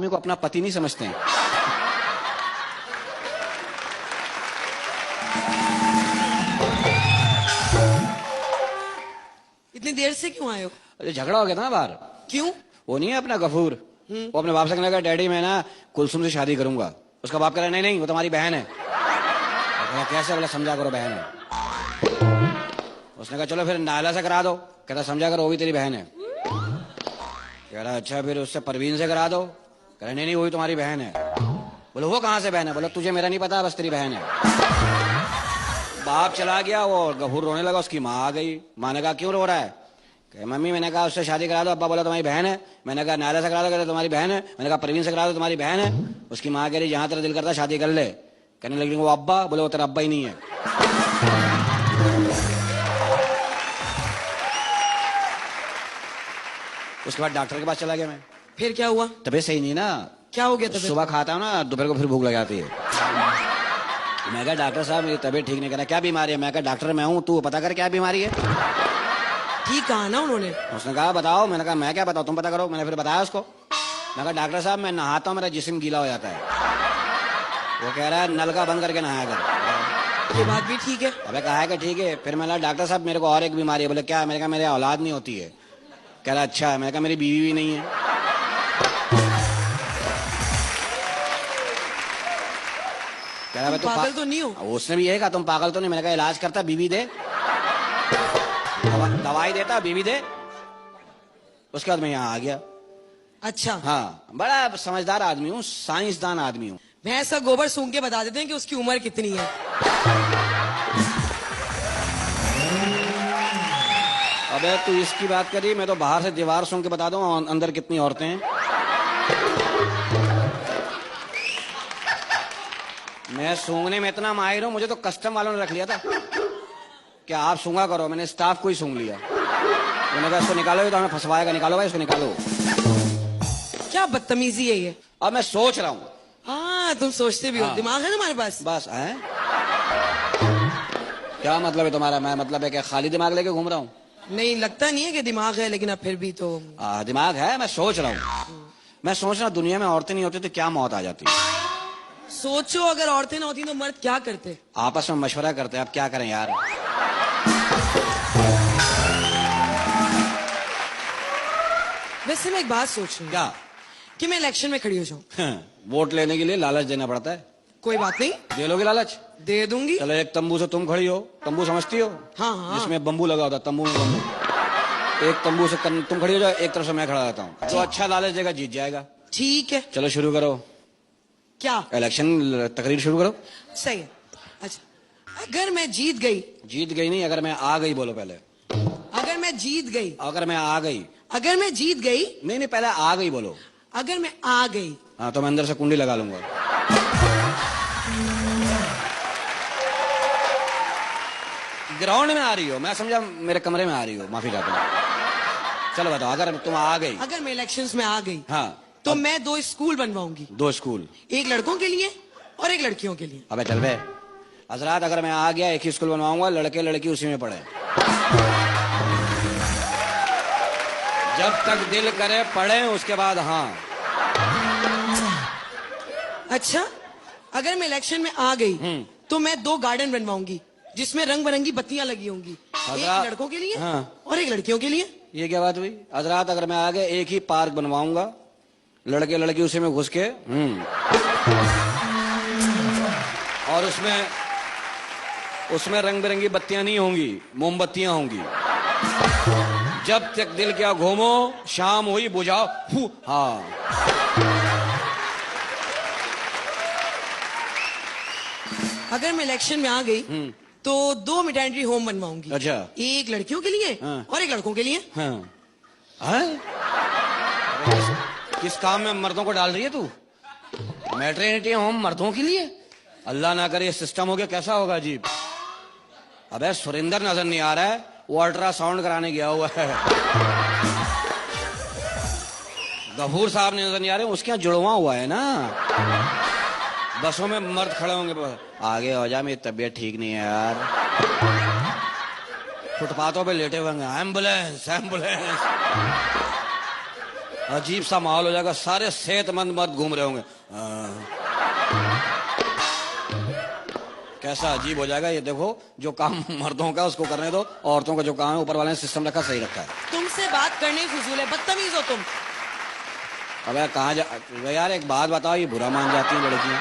आदमी को अपना पति नहीं समझते हैं। इतनी देर से क्यों आए हो? अरे झगड़ा हो गया था ना बाहर। क्यों? वो नहीं है अपना गफूर, वो अपने बाप से कहने लगा डैडी मैं ना कुलसुम से शादी करूंगा। उसका बाप कह रहा नहीं नहीं वो तुम्हारी बहन है। कैसे? बोला समझा करो बहन है। उसने कहा चलो फिर नायला से करा दो। कहता समझा करो वो भी तेरी बहन है। कह रहा अच्छा फिर उससे परवीन से करा दो। कह रहा नहीं नहीं वो भी तुम्हारी बहन है। बोलो वो कहाँ से बहन है? बोला तुझे मेरा नहीं पता बस तेरी बहन है। बाप चला गया, वो गफूर रोने लगा। उसकी माँ आ गई। माँ ने कहा क्यों रो रहा है? कहे मम्मी मैंने कहा उससे शादी करा दो। अब्बा बोला तुम्हारी बहन है। मैंने कहा नायला से करा दो। कहते तुम्हारी बहन है। मैंने कहा परवीन से करा दो तुम्हारी बहन है। उसकी माँ कह रही जहां तेरा दिल करता शादी कर ले। कहने लगी वो अब्बा। बोले वो तेरा अब्बा ही नहीं है। उसके बाद डॉक्टर के पास चला गया मैं। फिर क्या हुआ? तबीयत सही नहीं ना। क्या हो गया तबीयत? सुबह खाता हूँ ना दोपहर को फिर भूख लग जाती है। मैं कहा डॉक्टर साहब मेरी तबीयत ठीक नहीं। कहना क्या बीमारी है? मैं कहा डॉक्टर मैं हूँ, तू पता कर क्या बीमारी है। ठीक कहा ना उन्होंने? उसने कहा बताओ। मैंने कहा मैं क्या बताऊँ तुम पता करो। मैंने फिर बताया उसको। मैं कहा डॉक्टर साहब मैं नहाता हूँ मेरा जिस्म गीला हो जाता है। वो कह रहा है नल का बंद करके नहाया कर। ये बात भी ठीक है। अबे कहा है कि ठीक है। फिर मैंने डॉक्टर साहब मेरे को और एक बीमारी है। बोले क्या? मैंने कहा मेरे औलाद नहीं होती है। कह रहा अच्छा है। मैंने कहा मेरी बीवी भी नहीं है। कह रहा तुम पागल तो नहीं हो? उसने भी यही कहा तुम पागल तो नहीं। मैंने कहा इलाज करता बीवी दे, दवाई देता बीवी दे। उसके बाद मैं यहाँ आ गया। अच्छा हाँ बड़ा समझदार आदमी हूँ, साइंसदान आदमी हूँ। भैंस का गोबर सूंघ के बता देते हैं कि उसकी उम्र कितनी है। अबे तू इसकी बात करी, मैं तो बाहर से दीवार सूंघ के बता दूं अंदर कितनी औरतें हैं। मैं सूंघने में इतना माहिर हूं, मुझे तो कस्टम वालों ने रख लिया था कि आप सूंघा करो। मैंने स्टाफ को ही सूंघ लिया। उन्होंने कहा इसको निकालो, ये तो हमें फंसवाएगा। निकालो भाई इसको निकालो। क्या बदतमीजी है ये। अब मैं सोच रहा हूँ। हाँ तुम सोचते भी हो। दिमाग है तुम्हारे पास? बस है। क्या मतलब है तुम्हारा? मैं मतलब है कि खाली दिमाग लेके घूम रहा हूँ? नहीं लगता नहीं है कि दिमाग है, लेकिन अब फिर भी तो दिमाग है। मैं सोच रहा हूँ। मैं सोच रहा दुनिया में औरतें नहीं होती तो क्या मौत आ जाती। सोचो अगर औरतें ना होती तो मर्द क्या करते? आपस में मशवरा करते। अब क्या करें यार। वैसे मैं एक बात सोच रही हूँ। क्या? कि मैं इलेक्शन में खड़ी हो जाऊं। वोट लेने के लिए लालच देना पड़ता है। कोई बात नहीं, दे लोगे लालच? दे दूंगी। चलो एक तंबू से तुम खड़ी हो। तंबू समझती हो? हाँ हाँ। जिसमें बम्बू लगा होता है, तंबू में बम्बू। एक तंबू से तुम खड़ी हो जाओ, एक तरफ से मैं खड़ा रहता हूँ। तो अच्छा लालच देगा जीत जाएगा। ठीक है चलो शुरू करो। क्या? इलेक्शन तकरीर शुरू करो। सही है। अच्छा अगर मैं जीत गई? जीत गई नहीं, अगर मैं आ गई बोलो पहले। अगर मैं जीत गई? अगर मैं आ गई। अगर मैं जीत गई? नहीं नहीं पहले आ गई बोलो। अगर मैं आ गई? हाँ तो मैं अंदर से कुंडी लगा लूंगा। ग्राउंड में आ रही हो, मैं समझा मेरे कमरे में आ रही हो, माफी चाहता हूँ। चलो बताओ अगर तुम आ गई। अगर मैं इलेक्शंस में आ गई हाँ तो मैं 2 स्कूल बनवाऊंगी। 2 स्कूल? एक लड़कों के लिए और एक लड़कियों के लिए। अबे चल बे हजरात, अगर मैं आ गया एक ही स्कूल बनवाऊंगा, लड़के लड़की उसी में पढ़े। जब तक दिल करे पढ़े, उसके बाद हाँ। अच्छा अगर मैं इलेक्शन में आ गई तो मैं 2 गार्डन बनवाऊंगी जिसमें रंग बिरंगी बत्तियां लगी होंगी। एक लड़कों के लिए और एक लड़कियों के लिए। ये क्या बात हुई? हजरात अगर मैं आ गया एक ही पार्क बनवाऊंगा, लड़के लड़की उसी में घुस के और उसमें रंग बिरंगी बत्तियां नहीं होंगी, मोमबत्तियां होंगी। जब तक दिल क्या घूमो, शाम हुई बुझाओ। हाँ अगर मैं इलेक्शन में आ गई तो 2 मिटेंट्री होम बनवाऊंगी। अच्छा। एक लड़कियों के लिए और एक लड़कों के लिए। हाँ। किस काम में मर्दों को डाल रही है तू? मैटरनिटी होम मर्दों के लिए? अल्लाह ना करे सिस्टम हो गया, कैसा होगा अजीब। अबे सुरेंद्र नजर नहीं आ रहा है, वो अल्ट्रासाउंड कराने गया हुआ है। गफूर साहब ने नजर नहीं आ रहे, उसके यहाँ जुड़वा हुआ है ना। बसों में मर्द खड़े होंगे, आगे हो जा, मेरी तबीयत ठीक नहीं है यार। फुटपाथों पे लेटे हुए, एम्बुलेंस एम्बुलेंस। अजीब सा माहौल हो जाएगा, सारे सेहतमंद मर्द घूम रहे होंगे। कैसा अजीब हो जाएगा ये। देखो, जो काम मर्दों का उसको करने दो, औरतों का जो काम है ऊपर वाले ने सिस्टम रखा, सही रखा है। तुमसे बात करने ही फजूल है, बदतमीज हो तुम। अब यार कहाँ जा यार, एक बात बताओ, ये बुरा मान जाती हैं लड़कियां?